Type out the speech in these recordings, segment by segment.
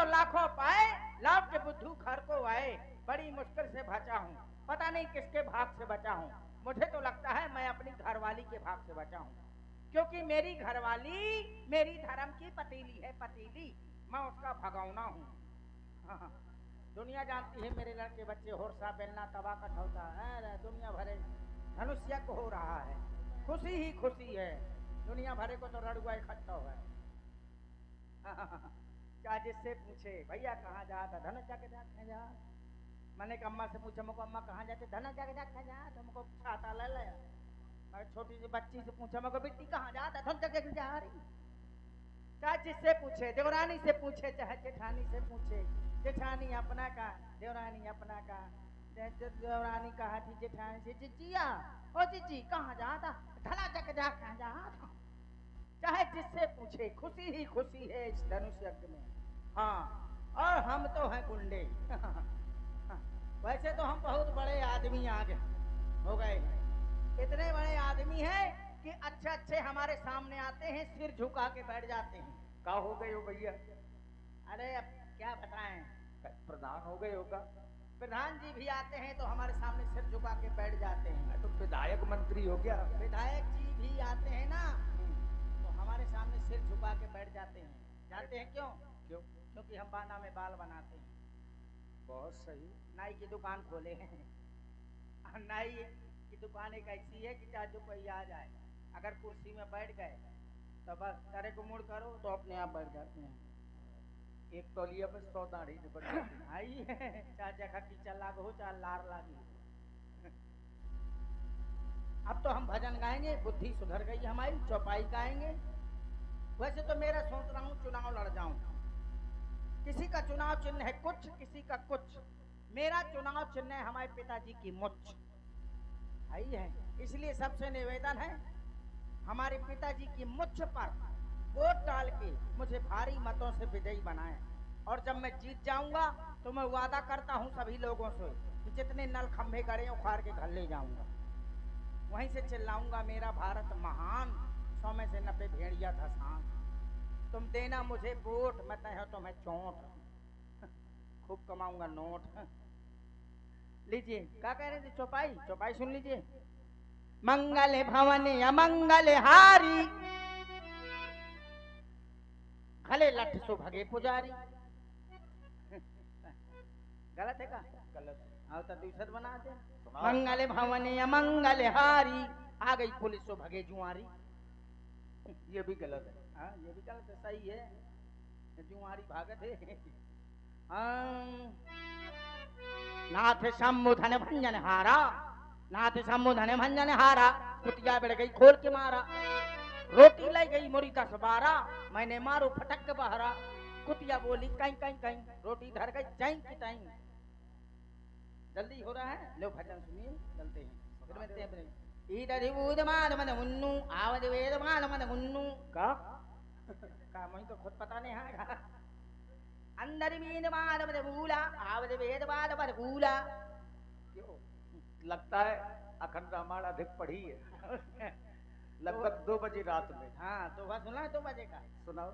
10 लाखों पाए, लौट के बुद्धू घर को आए। बड़ी मुश्किल से बचा हूँ, पता नहीं किसके भाग से बचा हूँ। मुझे तो लगता है मैं अपनी घरवाली के भाग से बचा हूँ, क्योंकि मेरी घरवाली मेरी धर्म की पतीली है, पतीली। मैं उसका भगौना हूँ। हाँ, दुनिया जानती है मेरे लड़के बच्चे होरसा बेलना तवा कठौता है, दुनिया भरे धनुष्य को हो रहा है। खुशी ही खुशी है, दुनिया भरे को तो रड़ुआ इकट्ठा है। क्या जिससे पूछे भैया कहाँ जाता, धनुष जाके जाके जा। मैंने अम्मा से पूछा, मुझको अम्मा कहाँ जाते, धनुष जाके जाके जा। तो मुझको छाता ले लिया। मैं छोटी सी बच्ची से पूछा, मुझको बेटी कहाँ जाता, धनुष जाके जा रही। चाहे जिससे पूछे, देवरानी से पूछे, चाहे जेठानी से पूछे, जेठानी अपना का, देवरानी अपना का। देवरानी कहा थी जेठानी से, जीजिया ओ जीजी कहाँ जाता, धना जग जा कहाँ जाता। चाहे जिससे पूछे, खुशी ही खुशी है इस धनुष यज्ञ में। हाँ, और हम तो हैं गुंडे। वैसे तो हम बहुत बड़े आदमी आगे हो गए हैं, इतने बड़े आदमी हैं कि अच्छे अच्छे हमारे सामने आते हैं, सिर झुका के बैठ जाते हैं। का हो गए हो भैया? अरे अब क्या बताएं, प्रधान हो गए होगा। प्रधान जी भी आते हैं तो हमारे सामने सिर झुका के बैठ जाते हैं। तो विधायक मंत्री हो गया। विधायक जी भी आते हैं ना, तो हमारे सामने सिर झुका के बैठ जाते हैं। जानते हैं क्यों? क्यों? क्योंकि हम बाना में बाल बनाते हैं। बहुत सही। नाई की दुकान खोले हैं। नाई की दुकान एक ऐसी है कि चाहे जो कोई आ जाए, अगर कुर्सी में बैठ गए तो बस करे को मुड़ करो तो अपने आप बैठ जाते हैं। एक तौलिया में 100 दाढ़ी निपट जाती है। आई चाहे जगह कीचड़ लाग हो चाहे लार लागी। अब तो हम भजन गाएंगे, बुद्धि सुधर गई हमारी, चौपाई गाएंगे। वैसे तो मेरा सोच रहा हूँ चुनाव लड़ जाऊं। किसी का चुनाव चिन्ह है कुछ, किसी का कुछ। मेरा चुनाव चिन्ह है हमारे पिताजी की मुच्छ। आई है, इसलिए सबसे निवेदन है हमारे पिताजी की मुच्छ पर वोट डाल के मुझे भारी मतों से विजयी बनाएं। और जब मैं जीत जाऊंगा तो मैं वादा करता हूं सभी लोगों से कि जितने नल खंभे गड़े उखाड़ के घर ले जाऊंगा, वहीं से चिल्लाऊंगा मेरा भारत महान, 100 में से 90 भेड़िया धसान। तुम देना मुझे वोट, मैं तय तुम्हें चोट, खूब कमाऊंगा नोट। लीजिए क्या कह रहे थे, चौपाई चौपाई सुन लीजिए। मंगल भवन अमंगल हारी, खले लठ सो भगे पुजारी। गलत है का? गलत। हाँ तो दूसर बना दे। मंगल भवन अमंगल हारी, आ गई पुलिस सो भगे जुआरी। ये भी गलत है। हाँ ये भी गलत है, सही है, जुआरी भागत है। नाथ शंभु धन भंजन हारा, नाथ शंभु धन भंजन हारा, कुतिया बढ़ गई खोल के मारा। रोटी ले गई मुरी 10 12, मैंने मारो फटक के बहरा। कुतिया बोली कहीं कहीं कहीं, रोटी धर गई जैं की तैं। जल्दी हो रहा है, लो भजन सुनिए, चलते हैं। फिर मिलते हैं अपने इधर बूद मान मन मुन्नू, आवद वेद मान मन मुन्नू। का मुझे तो खुद पता नहीं है। अंदर मीन मान मन भूला, आवद वेद मान मन भूला। क्यों? लगता है अखंड रामायण अधिक पढ़ी है। लगभग 2 बजे रात में। हाँ तो बस सुना 2 बजे का सुनाओ।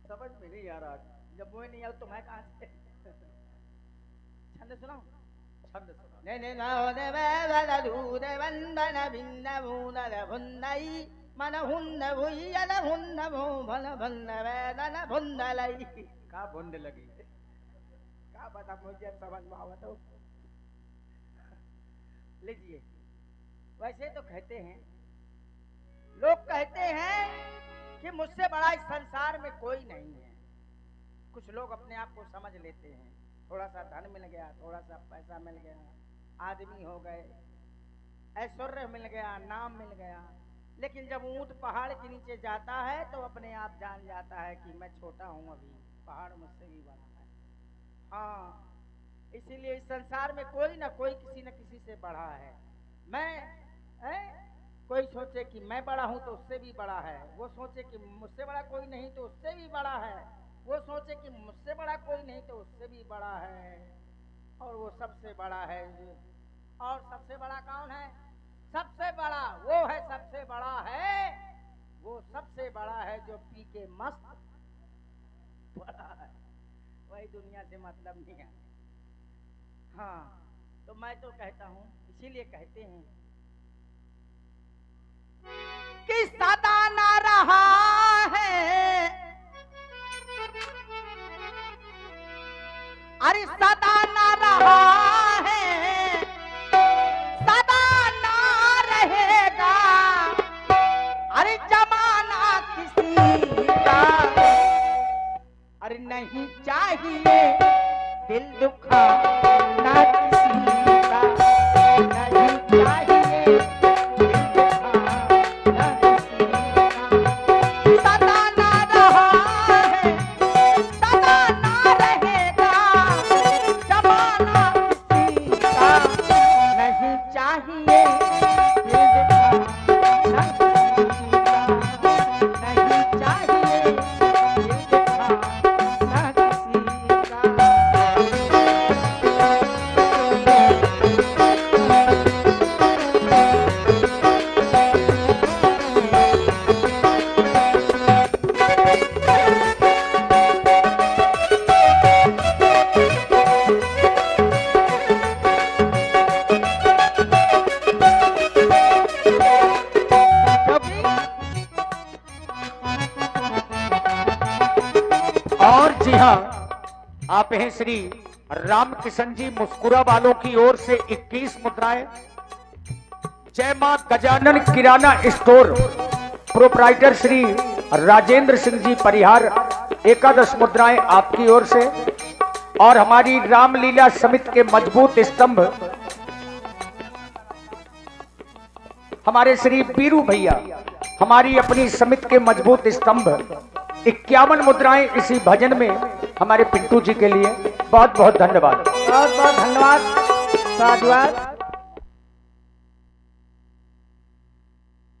समझ में नहीं आ रहा। जब वो नहीं आऊ तो मैं कहाँ से छंद सुनाऊं? छंद सुनाओ। ने ने ना ने वे दूध वंदन भिन्न भूनल भुन्नई मन हुन्न भुयन हुन्न भू भन भन्न वेदन भुन्नलई। का भुंड लगी? क्या पता, मुझे समझ में आवा तो। लीजिए, वैसे तो कहते हैं, लोग कहते हैं कि मुझसे बड़ा इस संसार में कोई नहीं है। कुछ लोग अपने आप को समझ लेते हैं, थोड़ा सा धन मिल गया, थोड़ा सा पैसा मिल गया, आदमी हो गए, ऐश्वर्य मिल गया, नाम मिल गया। लेकिन जब ऊंट पहाड़ के नीचे जाता है तो अपने आप जान जाता है कि मैं छोटा हूं, अभी पहाड़ मुझसे भी बड़ा है। हाँ, इसीलिए इस संसार में कोई ना कोई किसी न किसी से बड़ा है। कोई सोचे कि मैं बड़ा हूं तो उससे भी बड़ा है, वो सोचे कि मुझसे बड़ा कोई नहीं तो उससे भी बड़ा है, वो सोचे कि मुझसे बड़ा कोई नहीं तो उससे भी बड़ा है। और वो सबसे बड़ा है। और सबसे बड़ा कौन है? सबसे बड़ा वो है, सबसे बड़ा है वो, सबसे बड़ा है जो पी के मस्त बड़ा है। वही दुनिया से मतलब नहीं है। हाँ, तो मैं तो कहता हूँ, इसीलिए कहते हैं कि सदा ना रहा है, अरे सदा ना रहा है, सदा ना रहेगा, अरे जमाना किसी का, अरे नहीं चाहिए दिल दुखा ना किसी का, नहीं चाहिए दिल दुखा ना किसी का। सदा ना रहा है, सदा ना रहेगा, जमाना किसी का, नहीं चाहिए दिल दुखा ना किसी का, नहीं चाहिए दिल दुखा ना किसी का। और जी हाँ, आप हैं श्री राम किशन जी मुस्कुरा वालों की ओर से 21 मुद्राएं। जय मां गजानन किराना स्टोर प्रोप्राइटर श्री राजेंद्र सिंह जी परिहार 11 मुद्राएं आपकी ओर से। और हमारी रामलीला समिति के मजबूत स्तंभ हमारे श्री बीरू भैया, हमारी अपनी समिति के मजबूत स्तंभ 51 मुद्राएं इसी भजन में हमारे पिंटू जी के लिए। बहुत बहुत धन्यवाद। बहुत बहुत धन्यवाद, साधुवाद।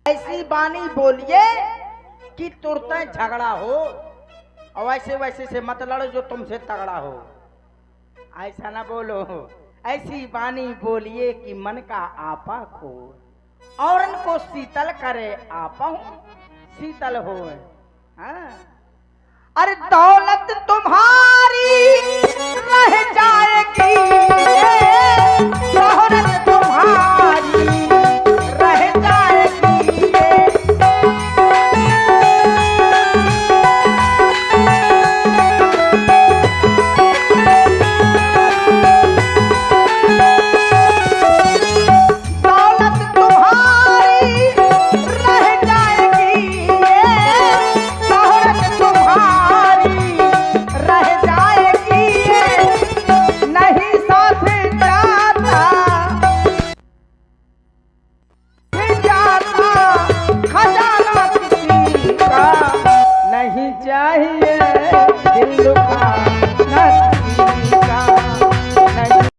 ऐसी बानी बोलिए कि तुरंत झगड़ा हो, और वैसे वैसे से मत लड़ो जो तुमसे तगड़ा हो। ऐसा ना बोलो। ऐसी बानी बोलिए कि मन का आपा खो, और इनको शीतल करे आपा शीतल हो। हाँ? अरे दौलत तुम्हारी रह जाएगी, शोहरत तुम्हारी रह जाएगी। दौलत तुम्हारी रह जाएगी, शोहरत तुम्हारी रह जाएगी। नहीं साथ जाता खजाना किसी का, नहीं चाहिए दिल दुखा ना